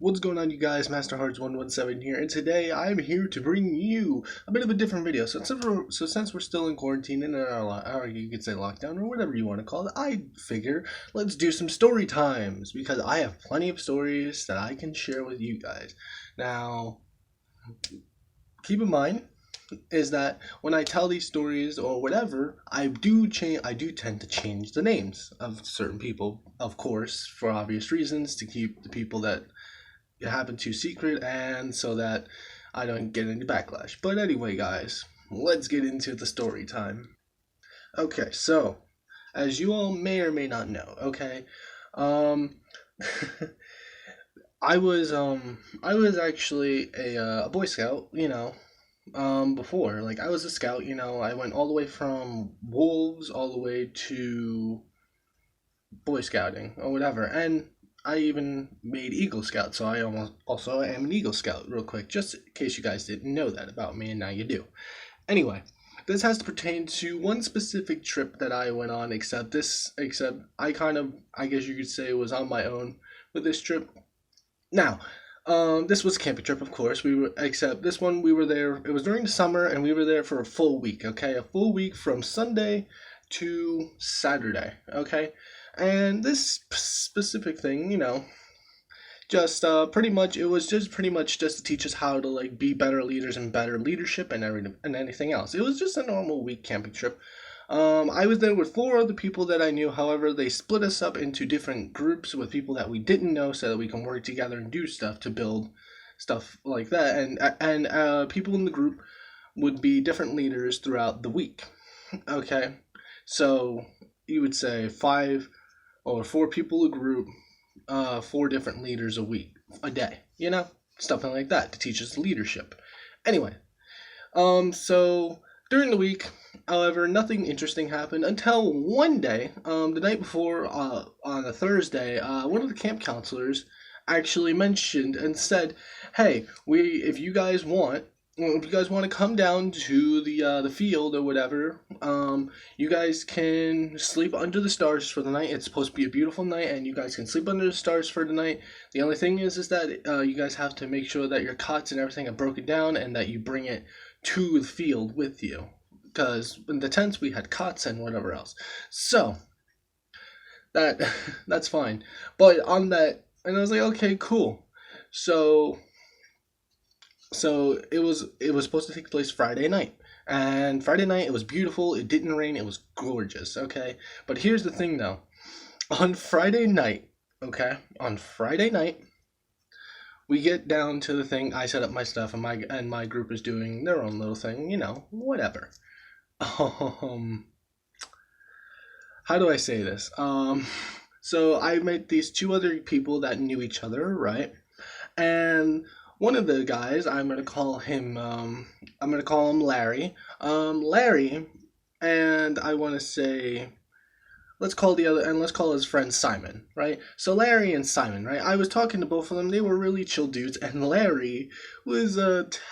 What's going on, you guys? Master Hearts 117 here, and today I'm here to bring you a bit of a different video. Since we're still in quarantine and in our you could say lockdown or whatever you want to call it, I figure let's do some story times because I have plenty of stories that I can share with you guys. Now, keep in mind is that when I tell these stories or whatever, I do tend to change the names of certain people, of course, for obvious reasons, to keep the people that it happened to secret and so that I don't get any backlash. But anyway, guys, let's get into the story time. Okay, so as you all may or may not know, okay, um, I was actually a Boy Scout, before. Like I was a scout, I went all the way from wolves all the way to Boy Scouting or whatever, and I even made Eagle Scout, so I almost also am an Eagle Scout, real quick, just in case you guys didn't know that about me, and now you do. Anyway, this has to pertain to one specific trip that I went on, except I guess you could say, was on my own with this trip. Now, this was a camping trip, of course. Except this one, we were there. It was during the summer, and we were there for a full week. Okay, a full week from Sunday to Saturday. Okay, and this specific thing, just pretty much it was just pretty much just to teach us how to like be better leaders and better leadership and everything and anything else. It was just a normal week camping trip. I was there with four other people that I knew. However, they split us up into different groups with people that we didn't know, so that we can work together and do stuff to build stuff like that. And people in the group would be different leaders throughout the week. Okay, so you would say five or four people a group, four different leaders a day. Something like that to teach us leadership. Anyway, so during the week, however, nothing interesting happened until one day, the night before, on a Thursday, one of the camp counselors actually mentioned and said, "Hey, if you guys want." If you guys want to come down to the field or whatever, you guys can sleep under the stars for the night. It's supposed to be a beautiful night, and you guys can sleep under the stars for the night. The only thing is that you guys have to make sure that your cots and everything are broken down, and that you bring it to the field with you. Because in the tents we had cots and whatever else. So that that's fine. But on that, and I was like, okay, cool. So it was supposed to take place Friday night. And Friday night it was beautiful, it didn't rain, it was gorgeous, okay? But here's the thing though. On Friday night, okay? On Friday night, we get down to the thing, I set up my stuff and my group is doing their own little thing, whatever. Um how do I say this? So I met these two other people that knew each other, right? And one of the guys, I'm gonna call him Larry. Larry, and I want to say, let's call his friend Simon, right? So Larry and Simon, right? I was talking to both of them. They were really chill dudes, and Larry was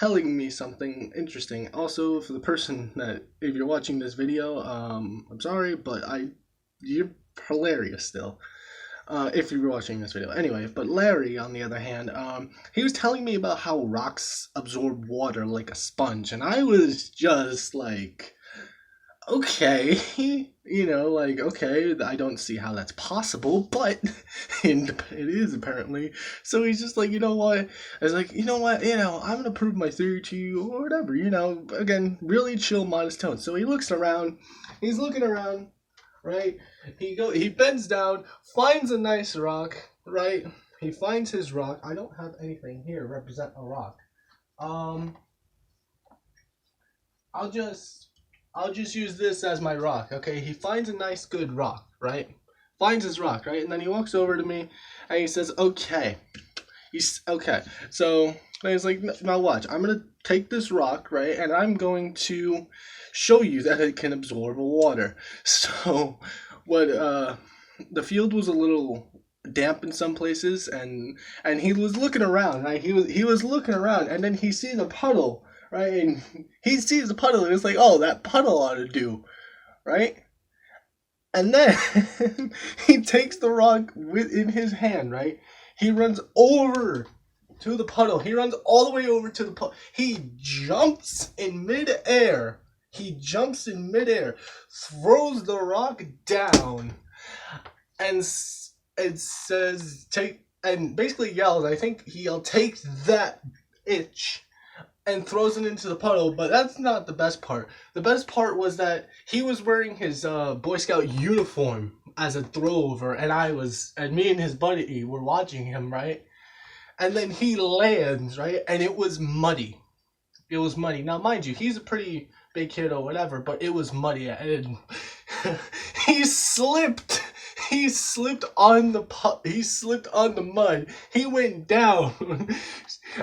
telling me something interesting. Also, for the person that, if you're watching this video, I'm sorry, but you're hilarious still, if you were watching this video. Anyway, but Larry, on the other hand, he was telling me about how rocks absorb water like a sponge, and I was just like, okay, okay, I don't see how that's possible, but it is apparently. So he's just like, you know what? I was like, you know what? I'm gonna prove my theory to you, or whatever. Again, really chill, modest tone. So he looks around, he's looking around, right? He bends down, finds a nice rock, right? He finds his rock. I don't have anything here represent a rock. I'll just use this as my rock, okay? He finds a nice good rock, right? Finds his rock, right? And then he walks over to me and he says, "Okay." He's okay. So he's like, "Now watch. I'm gonna take this rock, right, and I'm going to show you that it can absorb water." So what the field was a little damp in some places, and he was looking around, right? He was looking around, and then he sees a puddle, right? And he sees the puddle, and it's like, "Oh, that puddle ought to do," right? And then he takes the rock in his hand, right? He runs over to the puddle. He runs all the way over to the puddle. He jumps in midair. He jumps in midair, throws the rock down, and it says take and basically yells. I think he yelled, "Take that, itch," and throws it into the puddle. But that's not the best part. The best part was that he was wearing his Boy Scout uniform as a throwover, and me and his buddy were watching him, right? And then he lands, right? And it was muddy. It was muddy. Now, mind you, he's a pretty big kid or whatever, but it was muddy, and he slipped. He slipped on the mud. He went down,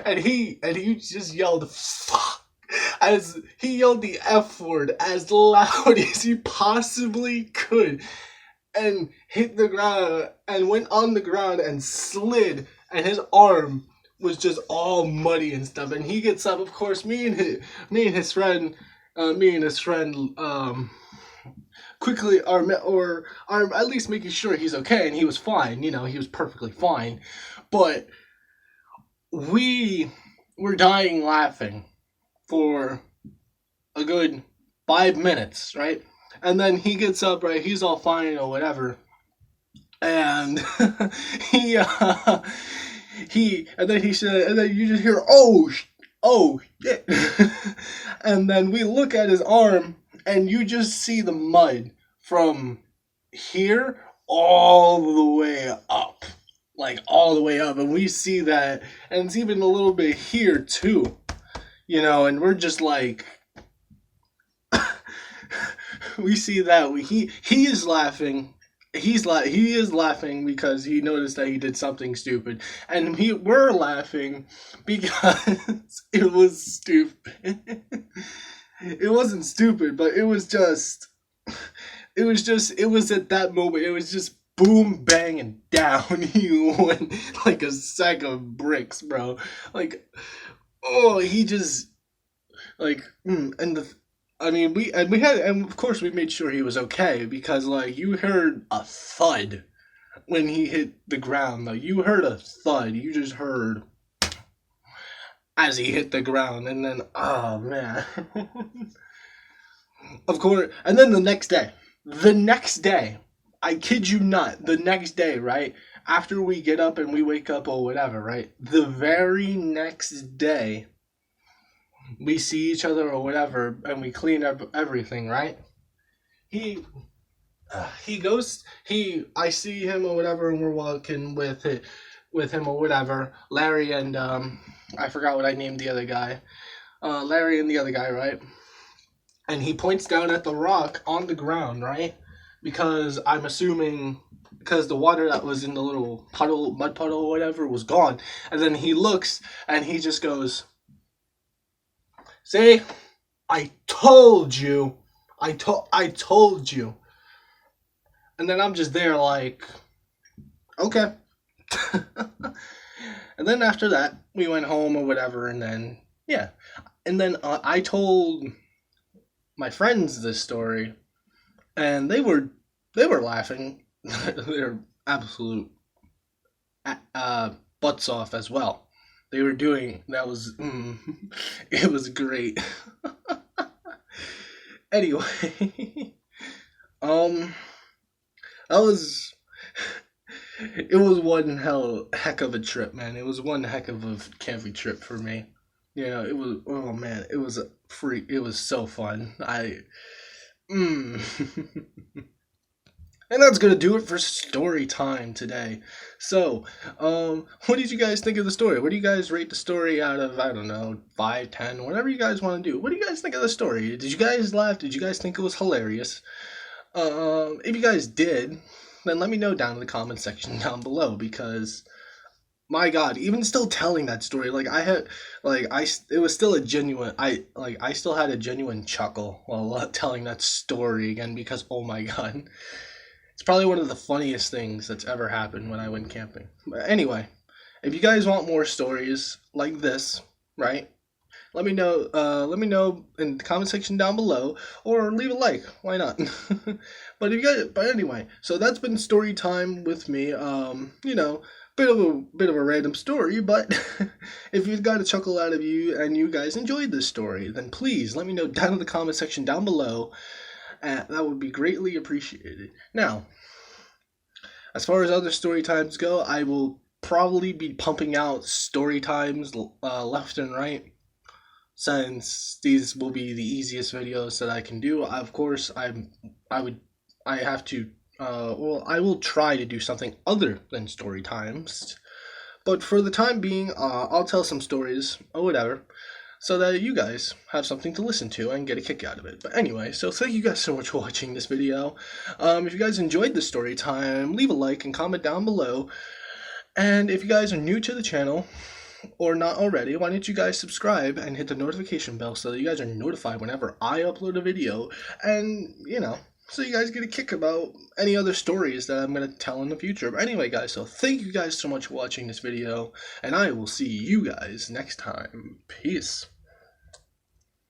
and he just yelled "fuck" as he yelled the F word as loud as he possibly could, and hit the ground and went on the ground and slid, and his arm was just all muddy and stuff. And he gets up, of course. Me and his friend, quickly or are at least making sure he's okay, and he was fine. You know, he was perfectly fine, but we were dying laughing for a good 5 minutes, right? And then he gets up, right? He's all fine or whatever, and he and then he said, and then you just hear, oh shit. And then we look at his arm, and you just see the mud from here all the way up, like all the way up, and we see that, and it's even a little bit here too, you know, and we're just like, we see that he is laughing. He is laughing because he noticed that he did something stupid, and we're laughing because it was stupid. It wasn't stupid, but it was at that moment, it was just boom, bang, and down he went like a sack of bricks, bro. Like, oh, he just, like, and of course we made sure he was okay, because, like, you heard a thud when he hit the ground, though. You heard a thud. You just heard as he hit the ground, and then, oh, man. Of course, and then the next day, I kid you not, the next day, right, after we get up and we wake up or whatever, right, the very next day, we see each other or whatever, and we clean up everything, right, I see him or whatever, and we're walking with him or whatever, Larry and, I forgot what I named the other guy, Larry and the other guy, right? And he points down at the rock on the ground, right? Because I'm assuming, because the water that was in the little mud puddle or whatever was gone. And then he looks and he just goes, "See, I told you. I told you." And then I'm just there like, okay. And then after that, we went home or whatever, and then, yeah. And then I told my friends this story, and they were laughing their absolute butts off as well. They were doing that was it was great. Anyway, that was it was one heck of a trip, man. It was one heck of a camping trip for me. You know, it was, oh man, it was it was so fun. And that's gonna do it for story time today. So, what did you guys think of the story? What do you guys rate the story out of, I don't know, 5, 10, whatever you guys want to do? What do you guys think of the story? Did you guys laugh? Did you guys think it was hilarious? If you guys did, then let me know down in the comment section down below, because my God, even still telling that story, like it was still a genuine, I still had a genuine chuckle while telling that story again, because oh my God, it's probably one of the funniest things that's ever happened when I went camping. But anyway, if you guys want more stories like this, right? Let me know. Let me know in the comment section down below, or leave a like. Why not? But anyway, so that's been story time with me. You know, bit of a random story, but if you've got a chuckle out of you and you guys enjoyed this story, then please let me know down in the comment section down below. That would be greatly appreciated. Now, as far as other story times go, I will probably be pumping out story times left and right, since these will be the easiest videos that I can do. Of course, I would I have to I will try to do something other than story times, but for the time being, I'll tell some stories or whatever, so that you guys have something to listen to and get a kick out of it. But anyway, so thank you guys so much for watching this video. If you guys enjoyed the story time, leave a like and comment down below. And if you guys are new to the channel, or not already, why don't you guys subscribe and hit the notification bell so that you guys are notified whenever I upload a video, and, so you guys get a kick about any other stories that I'm going to tell in the future. But anyway, guys, so thank you guys so much for watching this video, and I will see you guys next time. Peace.